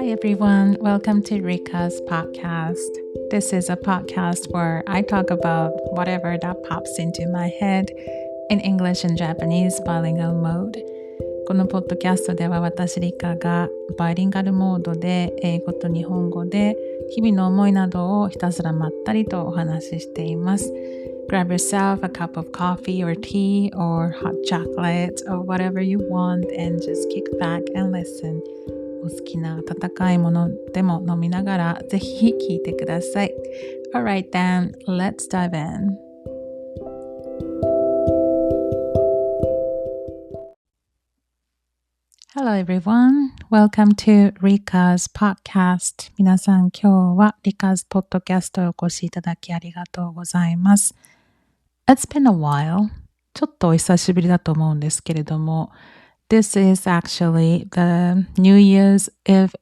Hi everyone, welcome to Rika's podcast. This is a podcast where I talk about whatever that pops into my head in English and Japanese bilingual mode. このポッドキャストでは私リカがバイリンガルモードで英語と日本語で日々の思いなどをひたすらまったりとお話ししています。Grab yourself a cup of coffee or tea or hot chocolate or whatever you want and just kick back and listen. お好きな温かいものでも飲みながらぜひ聞いてください。Alright then, let's dive in.Hello everyone. Welcome to Rika's podcast. 皆さん今日は Rika's podcast をお越しいただきありがとうございます。It's been a while. ちょっとお久しぶりだと思うんですけれども This is actually the New Year's Eve.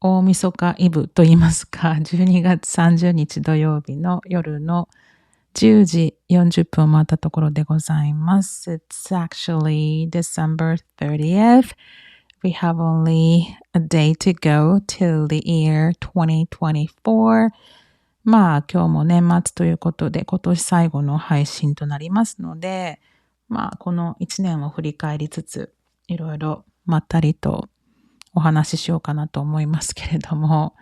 大晦日イブと言いますか12月30日土曜日の夜の10時40分を回ったところでございます。It's actually December 30th. We have only a day to go till the year 2024. まあ今日も年末ということで今年最後の配信となりますので、まあこの1年を振り返りつついろいろまったりとお話ししようかなと思いますけれども、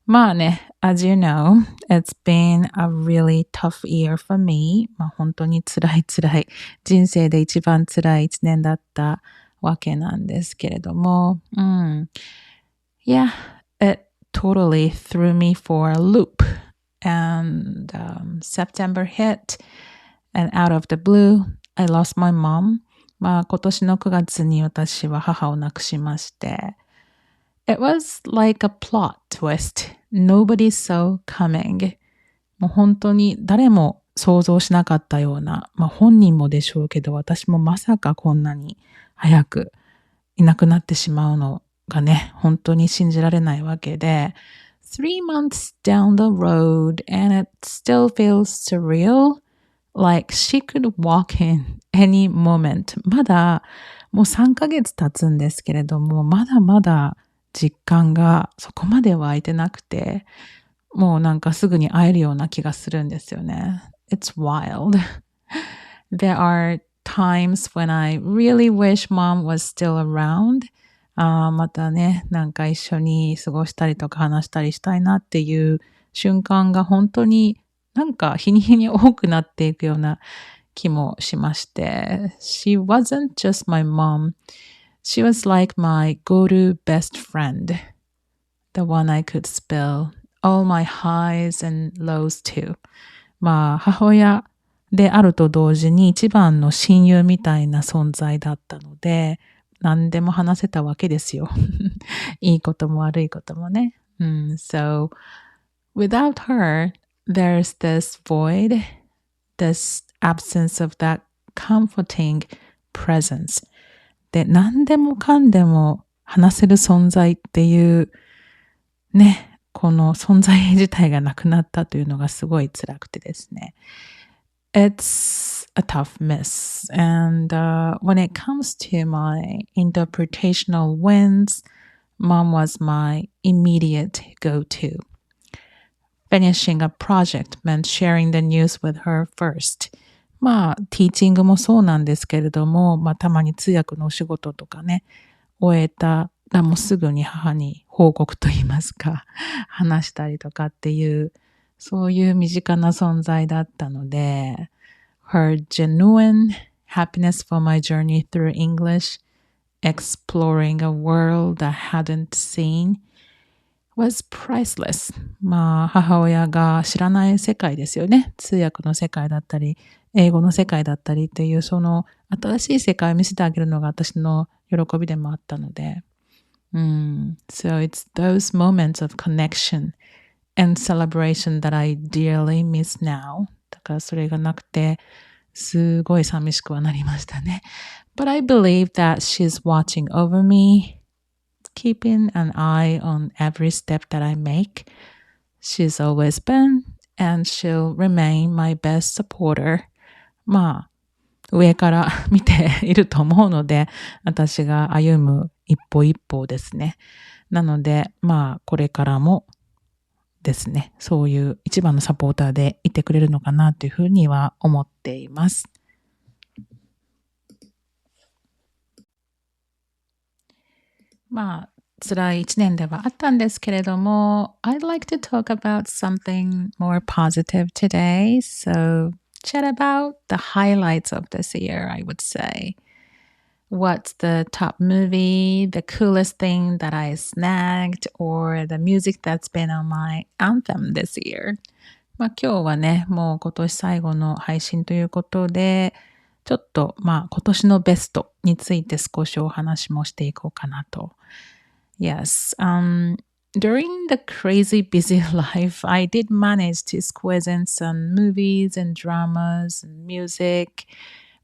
まあね、as you know, it's been a really tough year for me. まあ本当に辛い人生で一番辛い1年だったわけなんですけれども、Yeah, it totally threw me for a loop. And September hit, and out of the blue, I lost my mom. まあ今年の9月に私は母を亡くしまして、It was like a plot twist. Nobody saw coming. もう本当に誰も想像しなかったような、まあ本人もでしょうけど、私もまさかこんなに早くいなくなってしまうのがね、本当に信じられないわけで、3 months down the road and it still feels surreal, like she could walk in any moment. まだもう3ヶ月経つんですけれども、まだまだ実感がそこまで湧いてなくて、もうなんかすぐに会えるような気がするんですよね。It's wild. There are times when I really wish mom was still around. またね、なんか一緒に過ごしたりとか話したりしたいなっていう瞬間が本当になんか日に日に多くなっていくような気もしまして。She wasn't just my mom.She was like my go-to best friend, the one I could spill all my highs and lows to. まあ、母親であると同時に一番の親友みたいな存在だったので、何でも話せたわけですよ。いいことも悪いこともね。So, without her, there's this void, this absence of that comforting presence.で、何でもかんでも話せる存在っていうね、この存在自体がなくなったというのがすごい辛くてですね。It's a tough miss. And when it comes to my interpretational wins, mom was my immediate go-to. Finishing a project meant sharing the news with her first.まあ、ティーチングもそうなんですけれども、まあ、たまに通訳のお仕事とかね、終えたらもうすぐに母に報告といいますか、話したりとかっていう、そういう身近な存在だったので、Her genuine happiness for my journey through English, exploring a world I hadn't seen,was priceless. まあ、母親が知らない世界ですよね。通訳の世界だったり、英語の世界だったりっていう、その新しい世界を見せてあげるのが私の喜びでもあったので。So it's those moments of connection and celebration that I dearly miss now. だからそれがなくて、すごい寂しくはなりましたね。But I believe that she's watching over me.Keeping an eye on every step that I make. She's always been and she'll remain my best supporter. まあ、上から見ていると思うので、私が歩む一歩一歩ですね。なので、これからもですね、そういう一番のサポーターでいてくれるのかなというふうには思っています。辛い一年ではあったんですけれども、I'd like to talk about something more positive today. So, chat about the highlights of this year, I would say. What's the top movie, the coolest thing that I snagged, or the music that's been on my anthem this year? 今日はね、もう今年最後の配信ということで、ちょっと今年のベストについて少しお話もしていこうかなと。Yes. During the crazy busy life, I did manage to squeeze in some movies and dramas and music.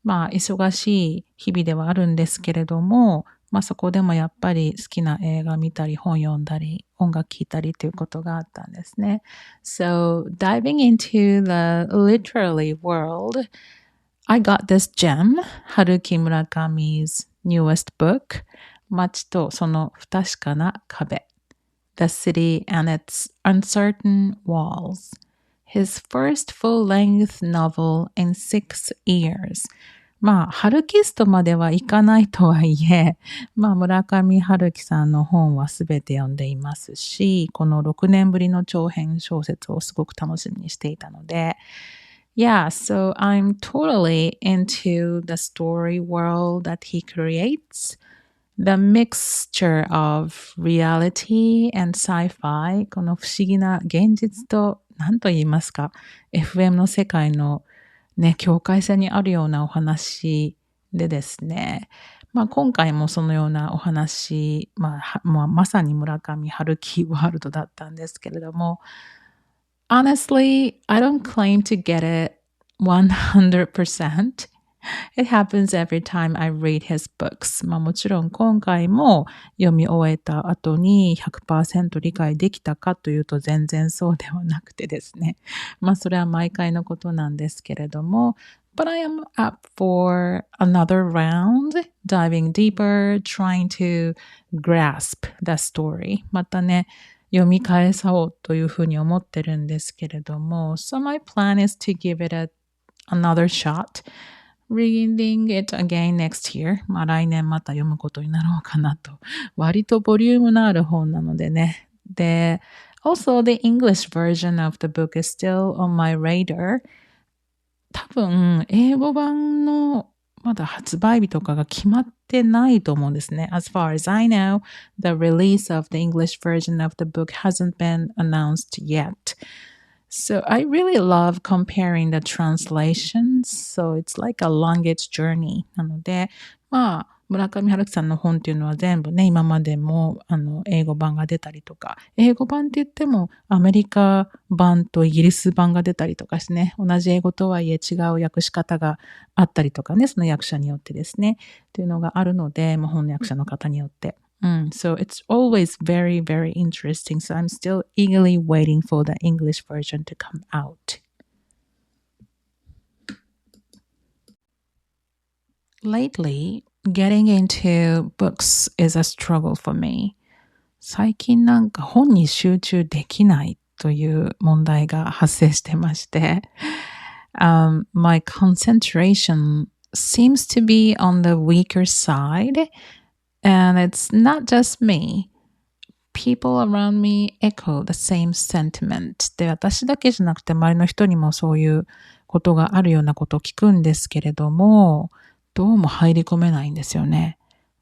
忙しい日々ではあるんですけれども、そこでもやっぱり好きな映画見たり、本読んだり、音楽聴いたりということがあったんですね。So, diving into the literary world, I got this gem, Haruki Murakami's newest book, 街とその不確かな壁 The City and Its Uncertain Walls. His first full-length novel in 6 years. 春キストまではいかないとはいえ、村上春樹さんの本はすべて読んでいますし、この6年ぶりの長編小説をすごく楽しみにしていたので、Yeah, so I'm totally into the story world that he creates.The mixture of reality and sci-fi この不思議な現実と何と言いますか FM の世界のね境界線にあるようなお話でですね今回もそのようなお話まさに村上春樹ワールドだったんですけれども Honestly, I don't claim to get it 100%It happens every time I read his books. もちろん今回も読み終えた後に 100% 理解できたかというと全然そうではなくてですね。それは毎回のことなんですけれども。But I am up for another round, diving deeper, trying to grasp the story. またね、読み返そうというふうに思ってるんですけれども。So my plan is to give it another shot.Reading it again next year. 来年また読むことになろうかなと。割とボリュームのある本なのでね。で、also the English version of the book is still on my radar. 多分、英語版のまだ発売日とかが決まってないと思うんですね。As far as I know, the release of the English version of the book hasn't been announced yet.So I really love comparing the translations. So it's like a language journey. なので、村上春樹さんの本っていうのは全部ね、今までも英語版が出たりとか、英語版って言ってもアメリカ版とイギリス版が出たりとかしてね、同じ英語とはいえ違う訳し方があったりとかね、その役者によってですね、っていうのがあるので、本の役者の方によって。So it's always very, very interesting. So I'm still eagerly waiting for the English version to come out. Lately, getting into books is a struggle for me. 最近なんか本に集中できないという問題が発生してまして、my concentration seems to be on the weaker side.And it's not just me. People around me echo the same sentiment. で、私だけじゃなくて周りの人にもそういうことがあるようなことを聞くんですけれども、どうも入り込めないんですよね。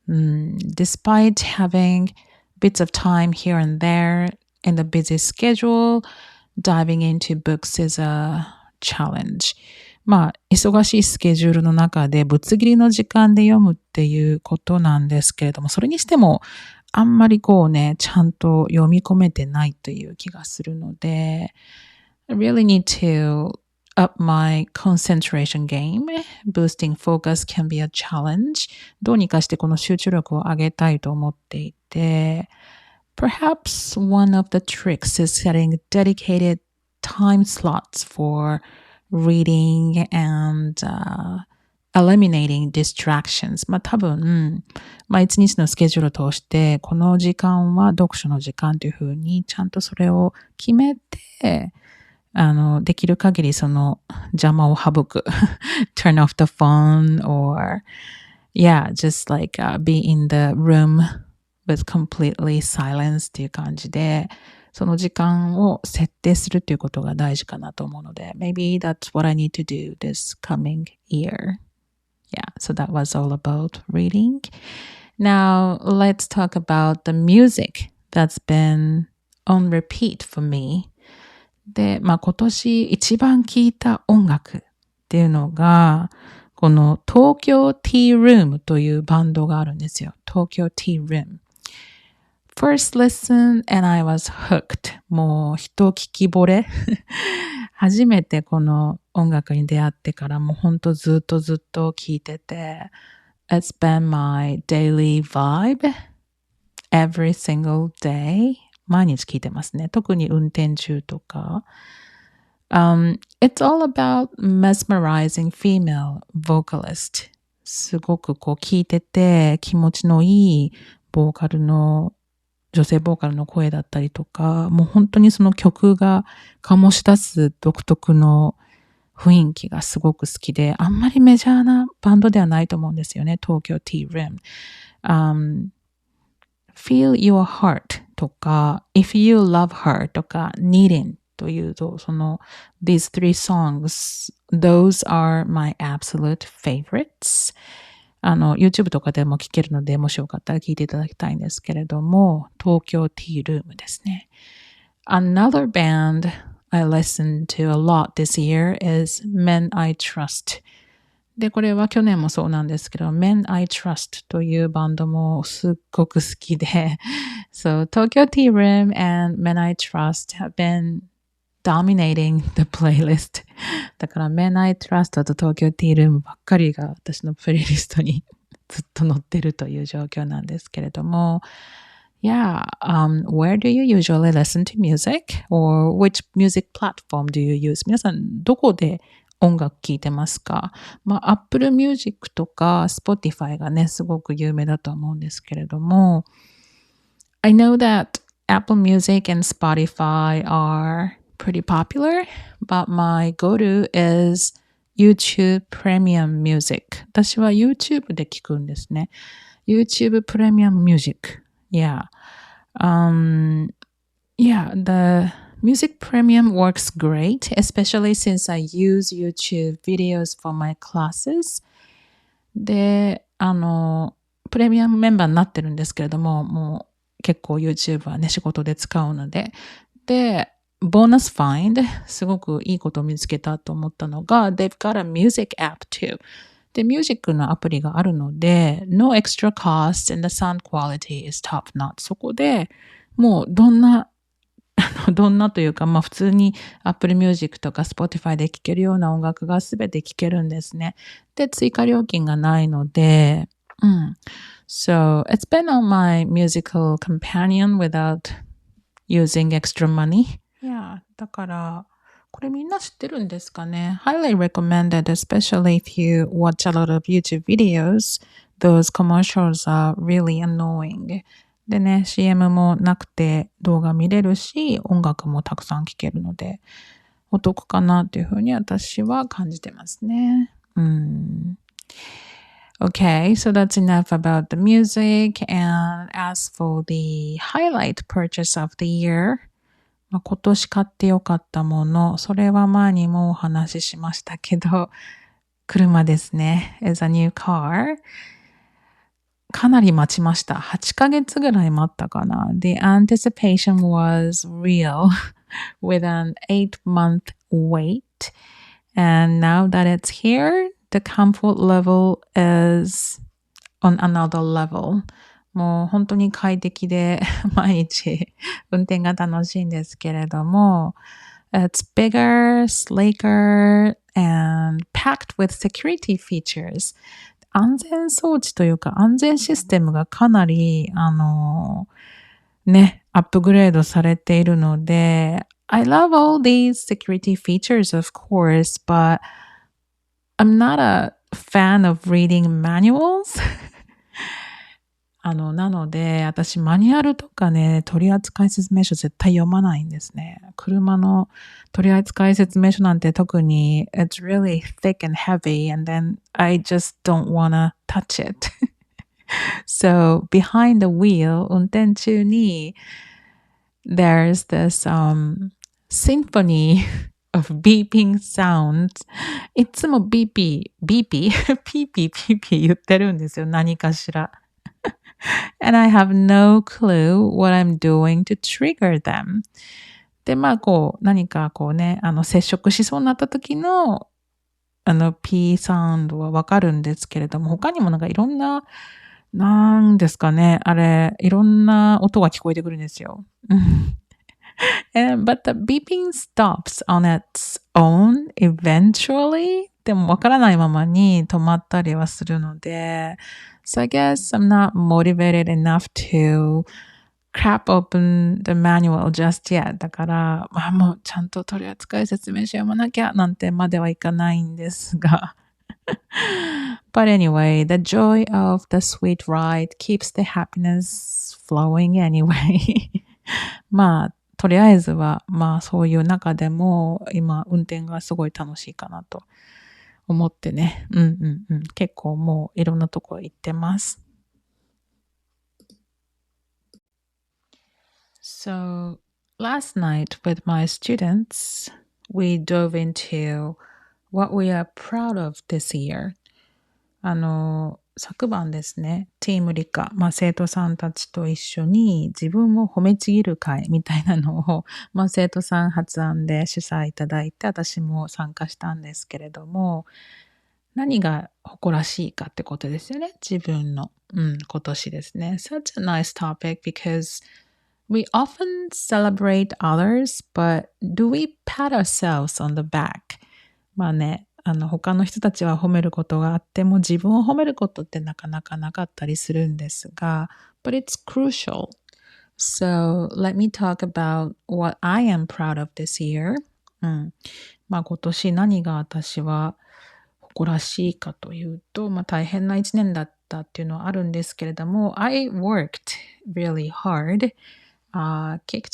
Despite having bits of time here and there in the busy schedule, diving into books is a challenge.忙しいスケジュールの中でぶつ切りの時間で読むっていうことなんですけれども、それにしてもあんまりちゃんと読み込めてないという気がするので、I really need to up my concentration game. Boosting focus can be a challenge. どうにかしてこの集中力を上げたいと思っていて、Perhaps one of the tricks is setting dedicated time slots for reading and eliminating distractions. 多分、一日のスケジュールを通して、この時間は読書の時間というふうに、ちゃんとそれを決めて、できる限りその邪魔を省く。turn off the phone or, just like, be in the room with completely silence っていう感じで、その時間を設定するっていうことが大事かなと思うので、maybe that's what I need to do this coming year. So that was all about reading. Now, let's talk about the music that's been on repeat for me. で、今年一番聴いた音楽っていうのが、この東京 Tea Room というバンドがあるんですよ。東京 Tea Room.First listen and I was hooked. もう一聞き惚れ。初めてこの音楽に出会ってからもうほんとずっと聴いてて。It's been my daily vibe every single day. 毎日聴いてますね。特に運転中とか。It's all about mesmerizing female vocalist. すごくこう聴いてて気持ちのいいボーカルの女性ボーカルの声だったりとか、もう本当にその曲が醸し出す独特の雰囲気がすごく好きで、あんまりメジャーなバンドではないと思うんですよね、東京 Tea Room。Feel Your Heart とか、If You Love Her とか、Needing というと、その、these three songs, those are my absolute favorites.YouTube とかでも聴けるので、もしよかったら聴いていただきたいんですけれども、東京 Tea Room ですね。Another band I listened to a lot this year is Men I Trust. で、これは去年もそうなんですけど、Men I Trust というバンドもすっごく好きで、So, Tokyo Tea Room and Men I Trust have been dominating the playlist. だから Men I Trust と Tokyo Tea Room ばっかりが私のプレイリストにずっと載ってるという状況なんですけれども。where do you usually listen to music? Or which music platform do you use? 皆さんどこで音楽聴いてますか？Apple Music とか Spotify がね、すごく有名だと思うんですけれども。I know that Apple Music and Spotify are pretty popular, but my go-to is YouTube Premium Music. 私は YouTube で聞くんですね。YouTube Premium Music. The Music Premium works great, especially since I use YouTube videos for my classes. で、プレミアムメンバーになってるんですけれども、もう結構 YouTube はね、仕事で使うので。で、bonus find すごくいいことを見つけたと思ったのが they've got a music app too で、ミュージックのアプリがあるので no extra cost and the sound quality is top notch そこでもうどんなというか普通に Apple Music とか Spotify で聴けるような音楽がすべて聴けるんですね。で、追加料金がないのでSo it's been on my musical companion without using extra moneyだから、これみんな知ってるんですかね Highly recommended, especially if you watch a lot of YouTube videos. Those commercials are really annoying. でね、CM もなくて動画見れるし、音楽もたくさん聴けるので、お得かなというふうに私は感じてますね。Okay, so that's enough about the music. And as for the highlight purchase of the year,今年買ってよかったもの、それは前にもお話ししましたけど、車ですね。is a new car. かなり待ちました。8ヶ月ぐらい待ったかな。The anticipation was real with an 8-month wait. And now that it's here, the comfort level is on another level.もう本当に快適で毎日運転が楽しいんですけれども It's bigger, sleeker, and packed with security features 安全装置というか安全システムがかなりアップグレードされているので I love all these security features of course, but I'm not a fan of reading manuals なので、私マニュアルとかね、取扱説明書絶対読まないんですね。車の取扱説明書なんて特に it's really thick and heavy and then I just don't wanna touch it. So behind the wheel, 運転中にthere's this symphony of beeping sounds. いつもビーピー、ビーピー、ピーピーピーピー言ってるんですよ。何かしら。And I have no clue what I'm doing to trigger them. で、何かね、接触しそうになった時の、P サウンドはわかるんですけれども、他にもなんかいろんな、なんですかね、あれ、いろんな音が聞こえてくるんですよ。But the beeping stops on its own eventually. でもわからないままに止まったりはするので、So I guess I'm not motivated enough to crack open the manual just yet. だから、もうちゃんと取扱説明書読まなきゃなんてまではいかないんですが。But anyway, the joy of the sweet ride keeps the happiness flowing anyway. とりあえずは、そういう中でも今運転がすごい楽しいかなと思ってね。結構もういろんなとこ行ってます。So, last night with my students, we dove into what we are proud of this year. 昨晩ですね、チーム理科、生徒さんたちと一緒に自分を褒めちぎる会みたいなのを、生徒さん発案で主催いただいて、私も参加したんですけれども、何が誇らしいかってことですよね、自分の。今年ですね。Such a nice topic because we often celebrate others, but do we pat ourselves on the back? 他の人たちは褒めることがあっても自分を褒めることってなかなかなかったりするんですが、but it's crucial. So let me talk about what I am proud of this year. 今年何が私は誇らしいかというと、大変な一年だったっていうのはあるんですけれども、I worked really hard.kicked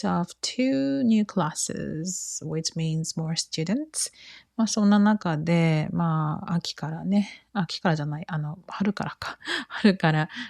off 2 new classes, which means more students. そんな中で、春から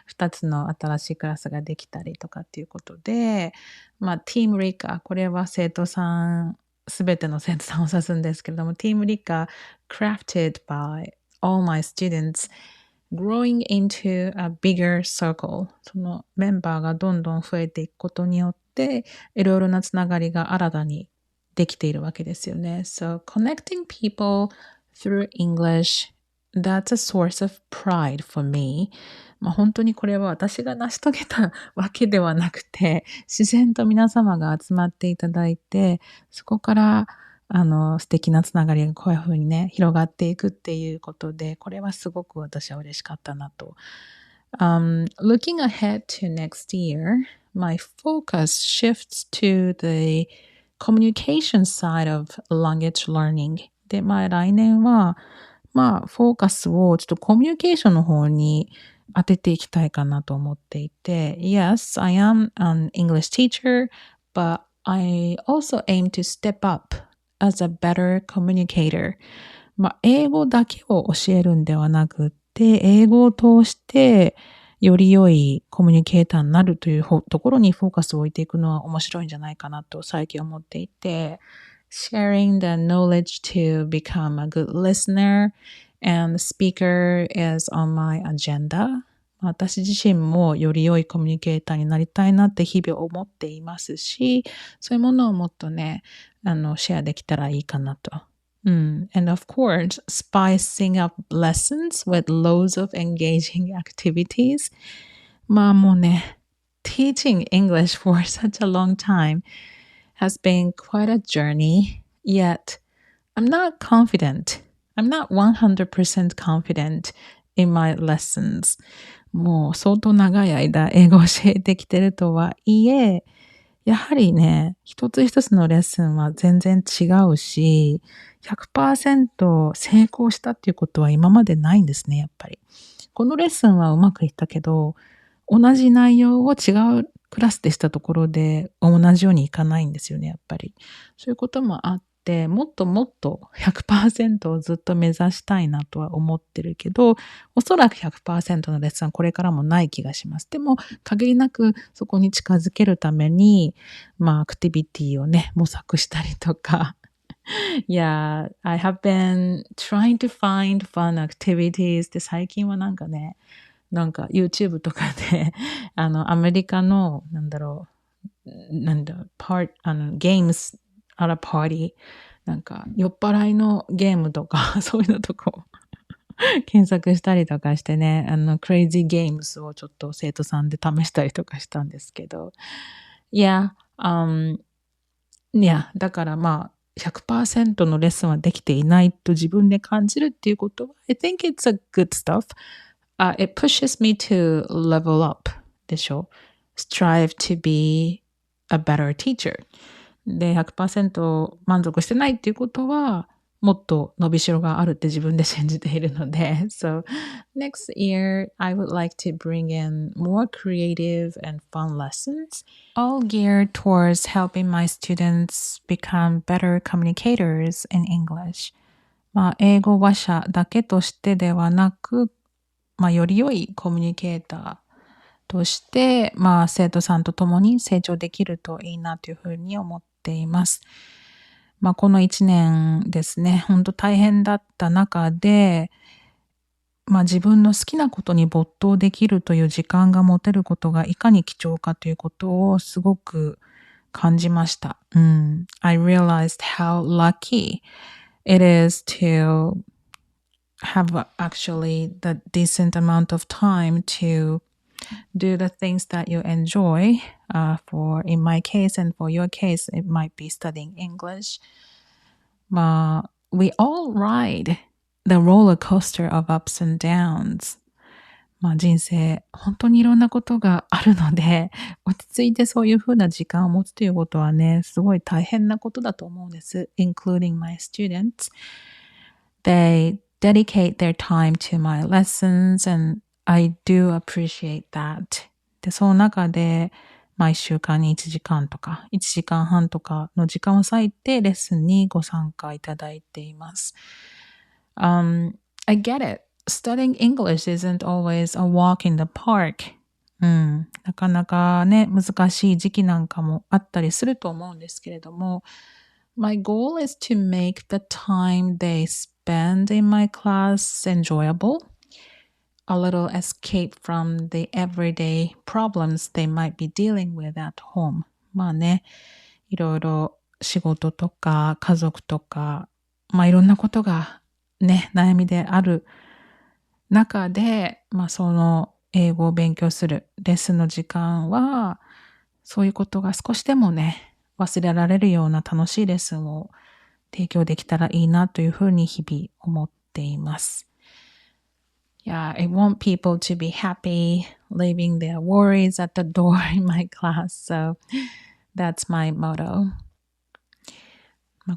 2つの新しいクラスができたりとかっていうことで、Team Rika、これは生徒さん、すべての生徒さんを指すんですけれども、Team Rika crafted by all my students.growing into a bigger circle そのメンバーがどんどん増えていくことによっていろいろなつながりが新たにできているわけですよね。So connecting people through English, that's a source of pride for me. 本当にこれは私が成し遂げたわけではなくて自然と皆様が集まっていただいてそこから素敵なつながりがこういうふうにね、広がっていくっていうことで、これはすごく私は嬉しかったなと。Looking ahead to next year, my focus shifts to the communication side of language learning. で、来年は、フォーカスをちょっとコミュニケーションの方に当てていきたいかなと思っていて、Yes, I am an English teacher, but I also aim to step up.as a better communicator. 英語だけを教えるんではなくて、英語を通してより良いコミュニケーターになるというところにフォーカスを置いていくのは面白いんじゃないかなと最近思っていて、sharing the knowledge to become a good listener and speaker is on my agenda.私自身もより良いコミュニケーターになりたいなって日々思っていますし、そういうものをもっとね、シェアできたらいいかなと。And of course, spicing up lessons with loads of engaging activities. もうね、teaching English for such a long time has been quite a journey, yet I'm not confident. I'm not 100% confident in my lessons.もう相当長い間英語を教えてきてるとはいえ、やはりね、一つ一つのレッスンは全然違うし、100% 成功したっていうことは今までないんですね、やっぱり。このレッスンはうまくいったけど、同じ内容を違うクラスでしたところで同じようにいかないんですよね、やっぱり。そういうこともあって、もっともっと 100% をずっと目指したいなとは思ってるけど、おそらく 100% のレッスンはこれからもない気がします。でも、限りなくそこに近づけるために、アクティビティをね、模索したりとか、Yeah, I have been trying to find fun activities で最近はなんかね、YouTube とかで、アメリカの、ゲームス、あらパーティー、酔っ払いのゲームとか、そういうのとかを検索したりとかしてね、クレイジーゲームスをちょっと生徒さんで試したりとかしたんですけど、だから100% のレッスンはできていないと自分で感じるっていうことは、I think it's a good stuff.It pushes me to level up でしょ。strive to be a better teacher. で、100% 満足してないっていうことは、もっと伸びしろがあるって自分で信じているので。So, next year, I would like to bring in more creative and fun lessons, all geared towards helping my students become better communicators in English. 英語話者だけとしてではなく、より良いコミュニケーターとして、生徒さんと共に成長できるといいなというふうに思っています。この1年ですね、本当大変だった中で、自分の好きなことに没頭できるという時間が持てることがいかに貴重かということをすごく感じました。I realized how lucky it is to have actually the decent amount of time to do the things that you enjoy. For in my case and for your case, it might be studying English. We all ride the roller coaster of ups and downs. 人生、本当にいろんなことがあるので、落ち着いてそういうふうな時間を持つということはね、すごい大変なことだと思うんです。including my students. They dedicate their time to my lessons and I do appreciate that. で、その中で、1週間に1時間とか、1時間半とかの時間を割いてレッスンにご参加いただいています。I get it. Studying English isn't always a walk in the park. なかなかね、難しい時期なんかもあったりすると思うんですけれども、My goal is to make the time they spend in my class enjoyable. A little escape from the everyday problems they might be dealing with at home. いろいろ仕事とか家族とか、いろんなことがね、悩みである中で、その英語を勉強するレッスンの時間は、そういうことが少しでもね、忘れられるような楽しいレッスンを提供できたらいいなというふうに日々思っています。Yeah, I want people to be happy, leaving their worries at the door in my class. So that's my motto.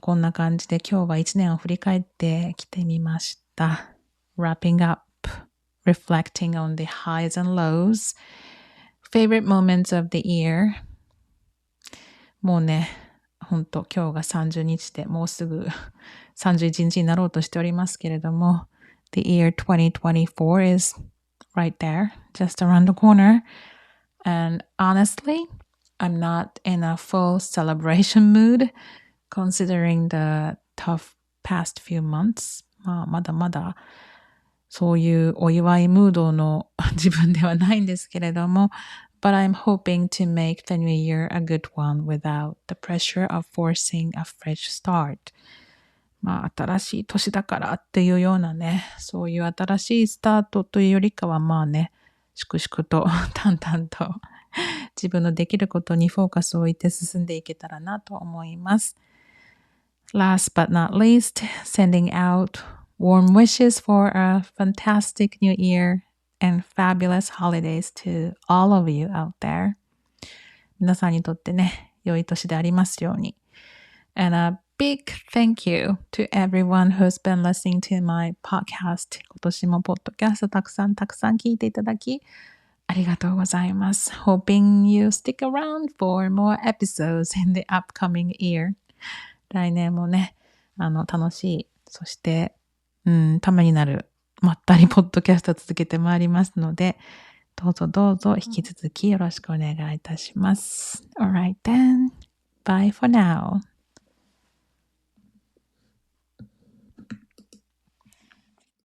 こんな感じで今日は1年を振り返ってきてみました。Wrapping up, reflecting on the highs and lows, favorite moments of the year. もうね、ほんと今日が30日でもうすぐ31日になろうとしておりますけれども、The year 2024 is right there, just around the corner. And honestly, I'm not in a full celebration mood, considering the tough past few months. まだまだそういうお祝いムードの自分ではないんですけれども、But I'm hoping to make the new year a good one without the pressure of forcing a fresh start. 新しい年だからっていうようなね、そういう新しいスタートというよりかは粛々と淡々と自分のできることにフォーカスを置いて進んでいけたらなと思います。Last but not least, sending out warm wishes for a fantastic new year and fabulous holidays to all of you out there. 皆さんにとってね、良い年でありますように。And a big thank you to everyone who's been listening to my podcast. 今年もポッドキャストたくさん聞いていただき、ありがとうございます。Hoping you stick around for more episodes in the upcoming year. 来年もね、楽しい、そして、ためになる、まったりポッドキャスト続けてまいりますので、どうぞ引き続きよろしくお願いいたします。Alright then. Bye for now.